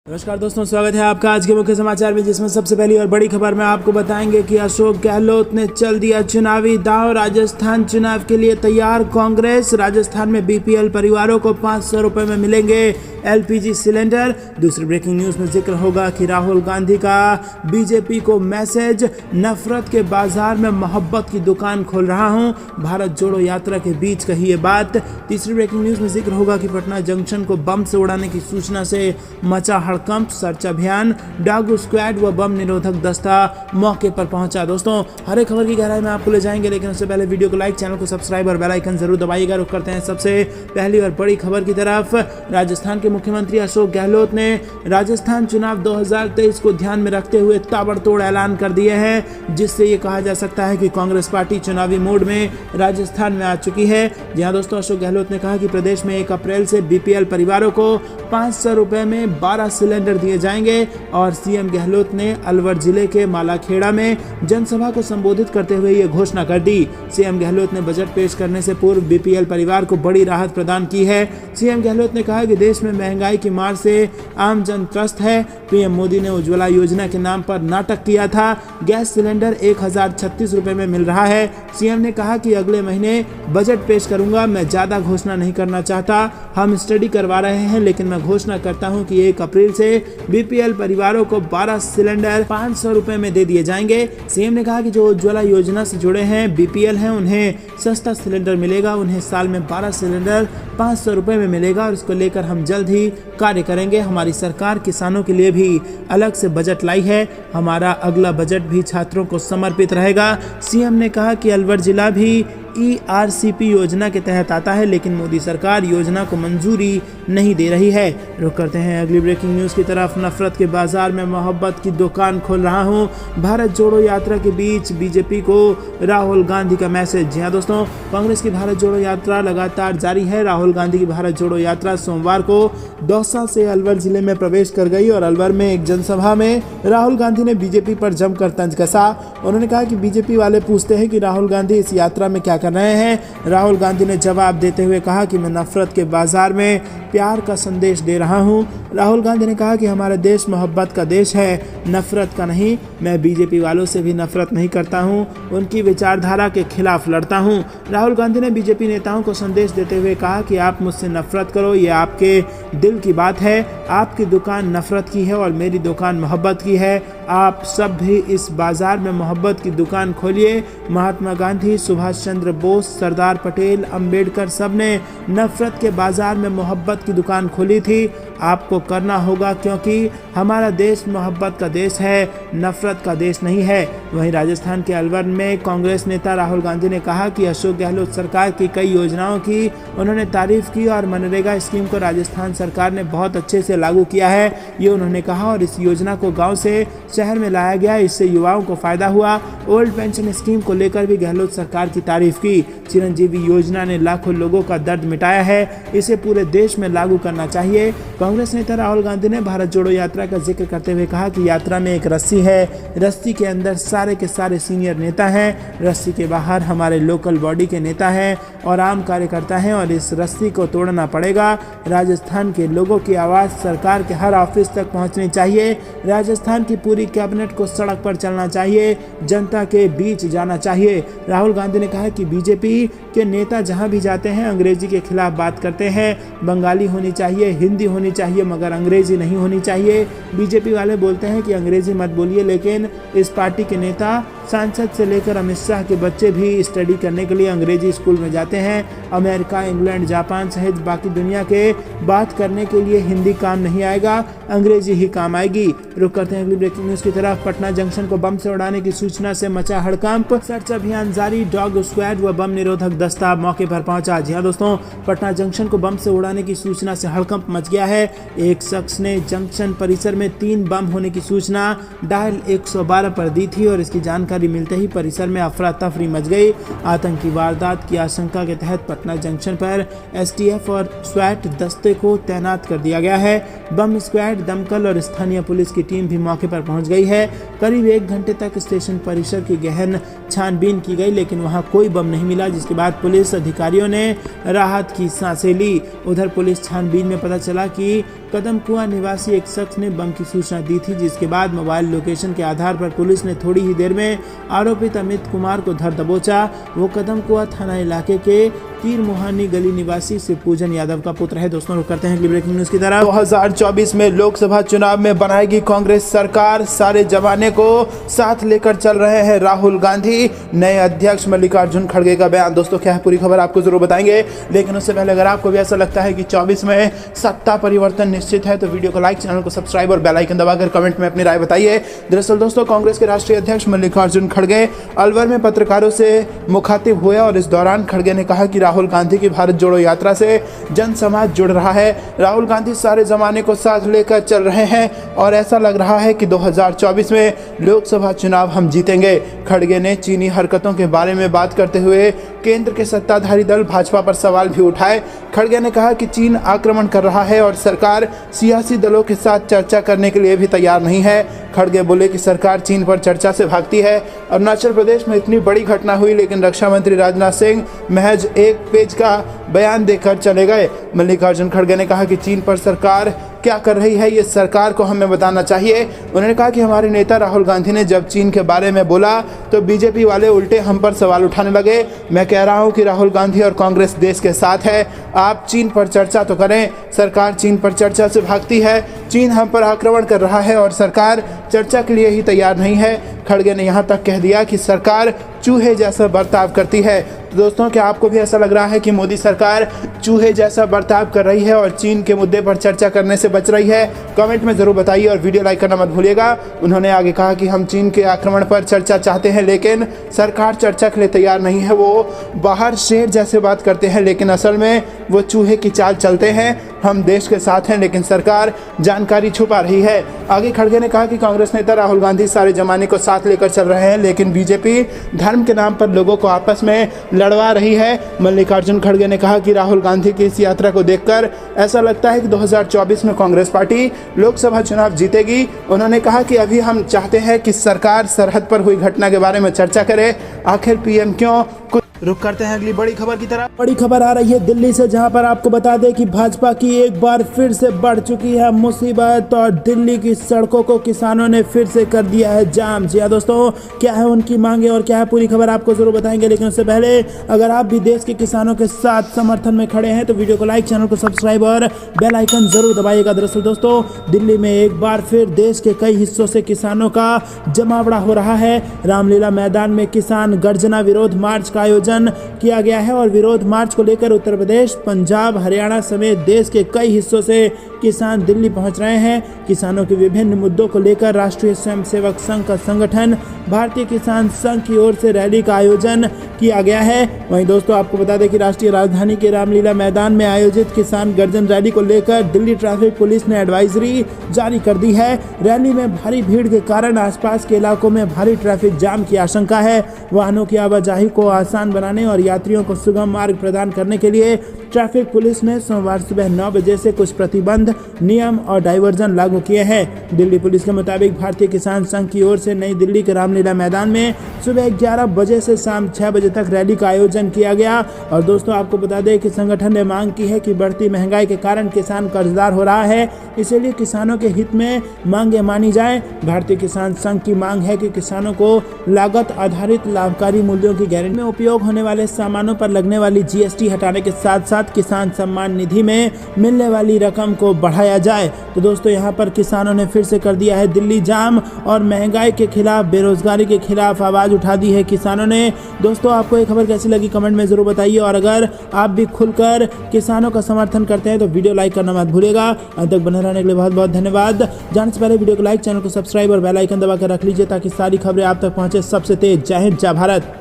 नमस्कार दोस्तों, स्वागत है आपका आज के मुख्य समाचार में, जिसमें सबसे पहली और बड़ी खबर में आपको बताएंगे कि अशोक गहलोत ने चल दिया चुनावी दांव। राजस्थान चुनाव के लिए तैयार कांग्रेस। राजस्थान में बीपीएल परिवारों को 500 रुपए में मिलेंगे एलपीजी सिलेंडर। दूसरी ब्रेकिंग न्यूज में जिक्र होगा कि राहुल गांधी का बीजेपी को मैसेज, नफरत के बाजार में मोहब्बत की दुकान खोल रहा हूं, भारत जोड़ो यात्रा के बीच कही ये बात। तीसरी ब्रेकिंग न्यूज में जिक्र होगा कि पटना जंक्शन को बम से उड़ाने की सूचना से मचा हड़कंप, सर्च अभियान, डागू स्क्वाड व बम निरोधक दस्ता मौके पर पहुंचा। दोस्तों, हर एक खबर की गहराई में आपको ले जाएंगे, लेकिन उससे पहले वीडियो को लाइक, चैनल को सब्सक्राइब और बेल आइकन जरूर दबाइएगा। रुक करते हैं सबसे पहली और बड़ी खबर की तरफ। राजस्थान के मुख्यमंत्री अशोक गहलोत ने राजस्थान चुनाव 2023 को ध्यान में रखते हुए ताबड़तोड़ ऐलान कर दिए हैं, जिससे ये कहा जा सकता है कि कांग्रेस पार्टी चुनावी मोड में राजस्थान में आ चुकी है। जहां दोस्तों अशोक गहलोत ने कहा कि प्रदेश में 1 अप्रैल से बीपीएल परिवारों को 500 रुपए में 12 सिलेंडर दिए जाएंगे। और सीएम गहलोत ने अलवर जिले के मालाखेड़ा में जनसभा को संबोधित करते हुए ये घोषणा कर दी। सीएम गहलोत ने बजट पेश करने से पूर्व बीपीएल परिवार को बड़ी राहत प्रदान की है। सीएम गहलोत ने कहा कि देश में महंगाई की मार से आम जन त्रस्त है। पीएम मोदी ने उज्ज्वला योजना के नाम पर नाटक किया था। गैस सिलेंडर 1036 रुपए में मिल रहा है। सीएम ने कहा कि अगले महीने बजट पेश करूंगा, मैं ज्यादा घोषणा नहीं करना चाहता, हम स्टडी करवा रहे हैं, लेकिन मैं घोषणा करता हूं कि 1 अप्रैल से बीपीएल परिवारों को 12 सिलेंडर 500 रुपए में दे दिए जाएंगे। सीएम ने कहा कि जो उज्ज्वला योजना से जुड़े हैं, बीपीएल हैं, उन्हें सस्ता सिलेंडर मिलेगा, उन्हें साल में 12 सिलेंडर 500 रुपए में मिलेगा और इसको लेकर हम जल्द ही कार्य करेंगे। हमारी सरकार किसानों के लिए भी अलग से बजट लाई है, हमारा अगला बजट भी छात्रों को समर्पित रहेगा। सीएम ने कहा कि अलवर जिला भी ईआरसीपी योजना के तहत आता है, लेकिन मोदी सरकार योजना को मंजूरी नहीं दे रही है। रुक करते हैं अगली ब्रेकिंग न्यूज की तरफ। नफरत के बाजार में मोहब्बत की दुकान खोल रहा हूं, भारत जोड़ो यात्रा के बीच बीजेपी को राहुल गांधी का मैसेज। जी हां दोस्तों, कांग्रेस की भारत जोड़ो यात्रा लगातार जारी है। राहुल गांधी की भारत जोड़ो यात्रा सोमवार को दौसा से अलवर जिले में प्रवेश कर गई और अलवर में एक जनसभा में राहुल गांधी ने बीजेपी पर जमकर तंज कसा। उन्होंने कहा कि बीजेपी वाले पूछते हैं कि राहुल गांधी इस यात्रा में क्या कर रहे हैं। राहुल गांधी ने जवाब देते हुए कहा कि मैं नफरत के बाजार में प्यार का संदेश दे रहा हूं। राहुल गांधी ने कहा कि हमारा देश मोहब्बत का देश है, नफरत का नहीं। मैं बीजेपी वालों से भी नफरत नहीं करता हूं, उनकी विचारधारा के खिलाफ लड़ता हूं। राहुल गांधी ने बीजेपी नेताओं को संदेश देते हुए कहा कि आप मुझसे नफरत करो, ये आपके दिल की बात है। आपकी दुकान नफरत की है और मेरी दुकान मोहब्बत की है। आप सब भी इस बाजार में मोहब्बत की दुकान खोलिए। महात्मा गांधी, सुभाष चंद्र बोस, सरदार पटेल, अंबेडकर सब ने नफरत के बाजार में मोहब्बत की दुकान खोली थी। आपको करना होगा, क्योंकि हमारा देश मोहब्बत का देश है, नफरत का देश नहीं है। वहीं राजस्थान के अलवर में कांग्रेस नेता राहुल गांधी ने कहा कि अशोक गहलोत सरकार की कई योजनाओं की उन्होंने तारीफ की और मनरेगा स्कीम को राजस्थान सरकार ने बहुत अच्छे से लागू किया है, ये उन्होंने कहा। और इस योजना को गाँव से शहर में लाया गया, इससे युवाओं को फायदा हुआ। ओल्ड पेंशन स्कीम को लेकर भी गहलोत सरकार की तारीफ की। चिरंजीवी योजना ने लाखों लोगों का दर्द मिटाया है, इसे पूरे देश में लागू करना चाहिए। कांग्रेस नेता राहुल गांधी ने भारत जोड़ो यात्रा का जिक्र करते हुए कहा कि यात्रा में एक रस्सी है, रस्सी के अंदर सारे के सारे सीनियर नेता हैं, रस्सी के बाहर हमारे लोकल बॉडी के नेता हैं और आम कार्यकर्ता हैं, और इस रस्सी को तोड़ना पड़ेगा। राजस्थान के लोगों की आवाज़ सरकार के हर ऑफिस तक पहुंचनी चाहिए। राजस्थान की पूरी कैबिनेट को सड़क पर चलना चाहिए, जनता के बीच जाना चाहिए। राहुल गांधी ने कहा कि बीजेपी के नेता जहां भी जाते हैं अंग्रेजी के खिलाफ बात करते हैं। बंगाली होनी चाहिए, हिंदी होनी चाहिए, मगर अंग्रेजी नहीं होनी चाहिए। बीजेपी वाले बोलते हैं कि अंग्रेजी मत बोलिए, लेकिन इस पार्टी के नेता, सांसद से लेकर अमित शाह के बच्चे भी स्टडी करने के लिए अंग्रेजी स्कूल में जाते हैं। अमेरिका, इंग्लैंड, जापान सहित बाकी दुनिया के बात करने के लिए हिंदी काम नहीं आएगा, अंग्रेजी ही काम आएगी। रुक करते हैं अगली ब्रेकिंग न्यूज की तरफ। पटना जंक्शन को बम से उड़ाने की सूचना से मचा हड़कंप, सर्च अभियान जारी, डॉग स्क्वाड व बम निरोधक दस्ता मौके पर पहुंचा। जी हां दोस्तों, पटना जंक्शन को बम से उड़ाने की सूचना से हड़कंप मच गया है। एक शख्स ने जंक्शन परिसर में 3 बम होने की सूचना डायल 112 पर दी थी और इसकी जानकारी मिलते ही परिसर में अफरा तफरी मच गई। आतंकी वारदात की आशंका के तहत पटना जंक्शन पर एसटीएफ और स्वैट दस्ते को तैनात कर दिया गया है। बम स्क्वाड, दमकल और स्थानीय पुलिस की टीम भी मौके पर पहुंच गई है। करीब 1 घंटे तक स्टेशन परिसर की गहन छानबीन की गई, लेकिन वहां कोई बम नहीं मिला, जिसके बाद पुलिस अधिकारियों ने राहत की सांसें ली। उधर पुलिस छानबीन में पता चला कि कदम कुआं निवासी एक शख्स ने बम की सूचना दी थी, जिसके बाद मोबाइल लोकेशन के आधार पर पुलिस ने थोड़ी ही देर में आरोपित अमित कुमार को धर दबोचा। वो कदम कुआं थाना इलाके के तीर मुहानी गली निवासी शिवपूजन यादव का पुत्र है। दोस्तों रुक करते हैं अगली ब्रेकिंग न्यूज की तरफ। 2024 में लोकसभा चुनाव में बनाएगी कांग्रेस सरकार, सारे जमाने को साथ लेकर चल रहे हैं राहुल गांधी, नए अध्यक्ष मल्लिकार्जुन खड़गे का बयान। दोस्तों क्या है पूरी खबर आपको जरूर बताएंगे, लेकिन उससे पहले अगर आपको भी ऐसा लगता है कि 24 में सत्ता परिवर्तन निश्चित है तो वीडियो को लाइक, चैनल को सब्सक्राइब और बेल आइकन दबाकर कमेंट में अपनी राय बताइए। दरअसल दोस्तों कांग्रेस के राष्ट्रीय अध्यक्ष मल्लिकार्जुन खड़गे अलवर में पत्रकारों से मुखातिब हुए और इस दौरान खड़गे ने कहा कि राहुल गांधी की भारत जोड़ो यात्रा से जन समाज जुड़ रहा है। राहुल गांधी सारे जमाने को साथ लेकर चल रहे हैं और ऐसा लग रहा है कि 2024 में लोकसभा चुनाव हम जीतेंगे। खड़गे ने चीनी हरकतों के बारे में बात करते हुए केंद्र के सत्ताधारी दल भाजपा पर सवाल भी उठाए। खड़गे ने कहा कि चीन आक्रमण कर रहा है और सरकार सियासी दलों के साथ चर्चा करने के लिए भी तैयार नहीं है। खड़गे बोले कि सरकार चीन पर चर्चा से भागती है। अरुणाचल प्रदेश में इतनी बड़ी घटना हुई लेकिन रक्षा मंत्री राजनाथ सिंह महज एक पेज का बयान देकर चले गए। मल्लिकार्जुन खड़गे ने कहा कि चीन पर सरकार क्या कर रही है ये सरकार को हमें बताना चाहिए। उन्होंने कहा कि हमारे नेता राहुल गांधी ने जब चीन के बारे में बोला तो बीजेपी वाले उल्टे हम पर सवाल उठाने लगे। मैं कह रहा हूं कि राहुल गांधी और कांग्रेस देश के साथ है, आप चीन पर चर्चा तो करें। सरकार चीन पर चर्चा से भागती है, चीन हम पर आक्रमण कर रहा है और सरकार चर्चा के लिए ही तैयार नहीं है। खड़गे ने यहाँ तक कह दिया कि सरकार चूहे जैसा बर्ताव करती है। तो दोस्तों क्या आपको भी ऐसा लग रहा है कि मोदी सरकार चूहे जैसा बर्ताव कर रही है और चीन के मुद्दे पर चर्चा करने से बच रही है? कमेंट में ज़रूर बताइए और वीडियो लाइक करना मत भूलिएगा। उन्होंने आगे कहा कि हम चीन के आक्रमण पर चर्चा चाहते हैं लेकिन सरकार चर्चा के लिए तैयार नहीं है। वो बाहर शेर जैसे बात करते हैं लेकिन असल में वो चूहे की चाल चलते हैं। हम देश के साथ हैं लेकिन सरकार जानकारी छुपा रही है। आगे खड़गे ने कहा कि कांग्रेस नेता राहुल गांधी सारे जमाने को साथ लेकर चल रहे हैं लेकिन बीजेपी धर्म के नाम पर लोगों को आपस में लड़वा रही है। मल्लिकार्जुन खड़गे ने कहा कि राहुल गांधी की इस यात्रा को देखकर ऐसा लगता है कि 2024 में कांग्रेस पार्टी लोकसभा चुनाव जीतेगी। उन्होंने कहा कि अभी हम चाहते हैं कि सरकार सरहद पर हुई घटना के बारे में चर्चा करे, आखिर पीएम क्यों। रुक करते हैं अगली बड़ी खबर की तरफ। बड़ी खबर आ रही है दिल्ली से, जहां पर आपको बता दें कि भाजपा की एक बार फिर से बढ़ चुकी है मुसीबत और दिल्ली की सड़कों को किसानों ने फिर से कर दिया है जाम। जी हाँ दोस्तों, क्या है उनकी मांगे और क्या है पूरी खबर आपको जरूर बताएंगे, लेकिन उससे पहले अगर आप भी देश के किसानों के साथ समर्थन में खड़े हैं तो वीडियो को लाइक, चैनल को सब्सक्राइब और बेल आइकन जरूर दबाइएगा। दरअसल दोस्तों दिल्ली में एक बार फिर देश के कई हिस्सों से किसानों का जमावड़ा हो रहा है। रामलीला मैदान में किसान गर्जना विरोध मार्च का आयोजन किया गया है और विरोध मार्च को लेकर उत्तर प्रदेश, पंजाब, हरियाणा समेत देश के कई हिस्सों से किसान दिल्ली पहुंच रहे हैं। किसानों के विभिन्न मुद्दों को लेकर राष्ट्रीय स्वयंसेवक संघ का संगठन भारतीय किसान संघ की ओर से रैली का आयोजन किया गया है। वहीं दोस्तों आपको बता दें कि राष्ट्रीय राजधानी के रामलीला मैदान में आयोजित किसान गर्जन रैली को लेकर दिल्ली ट्रैफिक पुलिस ने एडवाइजरी जारी कर दी है। रैली में भारी भीड़ के कारण आसपास के इलाकों में भारी ट्रैफिक जाम की आशंका है। वाहनों की आवाजाही को आसान बनाने और यात्रियों को सुगम मार्ग प्रदान करने के लिए ट्रैफिक पुलिस ने सोमवार सुबह 9 बजे से कुछ प्रतिबंध, नियम और डाइवर्जन लागू किए हैं। दिल्ली पुलिस के मुताबिक भारतीय किसान संघ की ओर से नई दिल्ली के रामलीला मैदान में सुबह 11 बजे से शाम 6 बजे तक रैली का आयोजन किया गया। और दोस्तों आपको बता दें कि संगठन ने मांग की है कि बढ़ती महंगाई के कारण किसान कर्जदार हो रहा है, इसलिए किसानों के हित में मांगे मानी जाए। भारतीय किसान संघ की मांग है कि किसानों को लागत आधारित लाभकारी मूल्यों की गारंटी में उपयोग होने वाले सामानों पर लगने वाली जीएसटी हटाने के साथ साथ किसान सम्मान निधि में मिलने वाली रकम को बढ़ाया जाए। तो दोस्तों यहाँ पर किसानों ने फिर से कर दिया है दिल्ली जाम और महंगाई के खिलाफ, बेरोजगारी के खिलाफ आवाज उठा दी है किसानों ने। दोस्तों आपको ये खबर कैसी लगी कमेंट में जरूर बताइए और अगर आप भी खुलकर किसानों का समर्थन करते हैं तो वीडियो लाइक करना मत भूलिएगा। अंत तक बने रहने के लिए बहुत बहुत धन्यवाद। जाने से पहले वीडियो को लाइक, चैनल को सब्सक्राइब और बेल आइकन दबा कर रख लीजिए ताकि सारी खबरें आप तक पहुंचे सबसे तेज। जय हिंद, जय भारत।